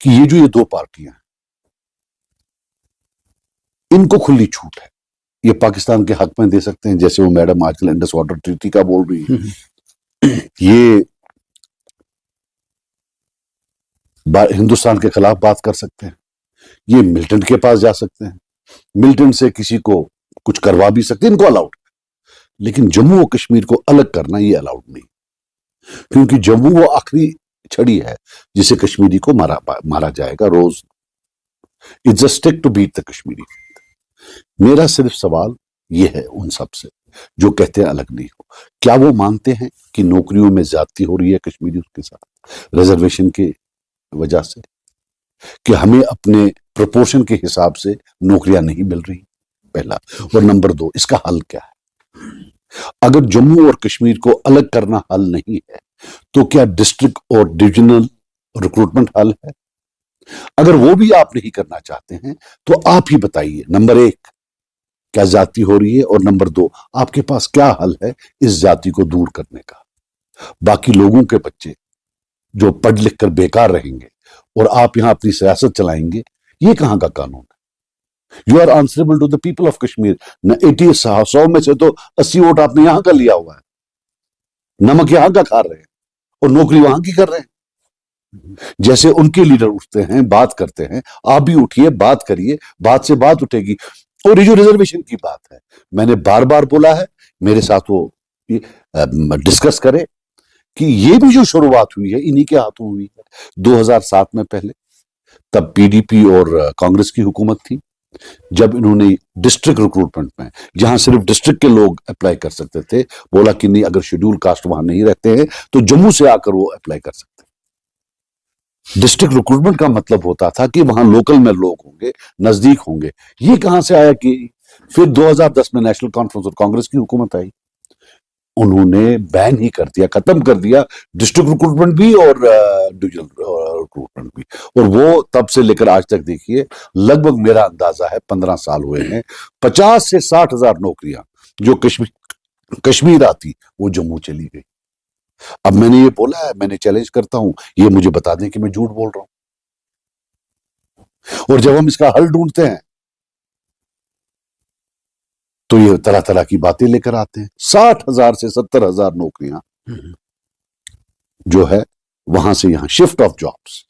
कि ये जो ये दो पार्टियां हैं, इनको खुली छूट है, ये पाकिस्तान के हक में दे सकते हैं, जैसे वो मैडम आजकल इंडस वाटर ट्रीटी का बोल रही है। ये हिंदुस्तान के खिलाफ बात कर सकते हैं, ये मिल्टन के पास जा सकते हैं, मिल्टन से किसी को कुछ करवा भी सकते हैं, इनको अलाउड। लेकिन जम्मू और कश्मीर को अलग करना ये अलाउड नहीं, क्योंकि जम्मू वो आखिरी छड़ी है जिसे कश्मीरी को मारा जाएगा रोज। It's a stick to beat the Kashmiri. मेरा सिर्फ सवाल ये है उन सब से जो कहते हैं अलग नहीं हो, क्या वो मानते हैं कि नौकरियों में ज्यादती हो रही है कश्मीरियों के साथ रिजर्वेशन के वजह से, कि हमें अपने प्रोपोर्शन के हिसाब से नौकरियां नहीं मिल रही, पहला। और नंबर दो, इसका हल क्या है? अगर जम्मू और कश्मीर को अलग करना हल नहीं है, तो क्या डिस्ट्रिक्ट और डिविजनल रिक्रूटमेंट हल है? अगर वो भी आप नहीं करना चाहते हैं तो आप ही बताइए, नंबर एक, क्या जाति हो रही है, और नंबर दो, आपके पास क्या हल है इस जाति को दूर करने का? बाकी लोगों के बच्चे जो पढ़ लिख कर बेकार रहेंगे और आप यहां अपनी सियासत चलाएंगे, ये कहां का कानून है? You are answerable to the people of Kashmir. न 100 में से तो 80 वोट आपने यहां का लिया हुआ है, नमक यहां का खा रहे हैं और नौकरी वहां की कर रहे हैं। जैसे उनके लीडर उठते हैं, बात करते हैं, आप भी उठिए, बात करिए, बात से बात उठेगी। और ये जो रिजर्वेशन की बात है, मैंने बार बार बोला है, मेरे साथ वो डिस्कस करे कि ये भी जो शुरुआत हुई है इन्हीं के हाथों हुई है 2007 में। पहले तब पीडीपी और कांग्रेस की हुकूमत थी, जब इन्होंने डिस्ट्रिक्ट रिक्रूटमेंट में, जहां सिर्फ डिस्ट्रिक्ट के लोग अप्लाई कर सकते थे, बोला कि नहीं, अगर शेड्यूल कास्ट वहां नहीं रहते हैं तो जम्मू से आकर वो अप्लाई कर सकते हैं। डिस्ट्रिक्ट रिक्रूटमेंट का मतलब होता था कि वहां लोकल में लोग होंगे, नजदीक होंगे। ये कहां से आया कि फिर 2010 में नेशनल कॉन्फ्रेंस और कांग्रेस की हुकूमत आई, उन्होंने बैन ही कर दिया, खत्म कर दिया डिस्ट्रिक्ट रिक्रूटमेंट भी और डिविजनल रिक्रूटमेंट भी। और वो तब से लेकर आज तक देखिए, लगभग मेरा अंदाजा है 15 साल हुए हैं, 50 से 60 हजार नौकरियां जो कश्मीर आती वो जम्मू चली गई। अब मैंने ये बोला है, मैंने चैलेंज करता हूं, ये मुझे बता दें कि मैं झूठ बोल रहा हूं। और जब हम इसका हल ढूंढते हैं तो ये तरह तरह की बातें लेकर आते हैं। 60,000 से 70,000 नौकरियां जो है वहां से यहां शिफ्ट ऑफ जॉब्स,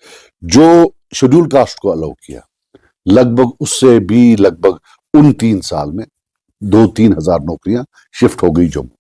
जो शेड्यूल कास्ट को अलाउ किया, लगभग उससे भी लगभग उन 3 साल में 2-3 हजार नौकरियां शिफ्ट हो गई जम्मू।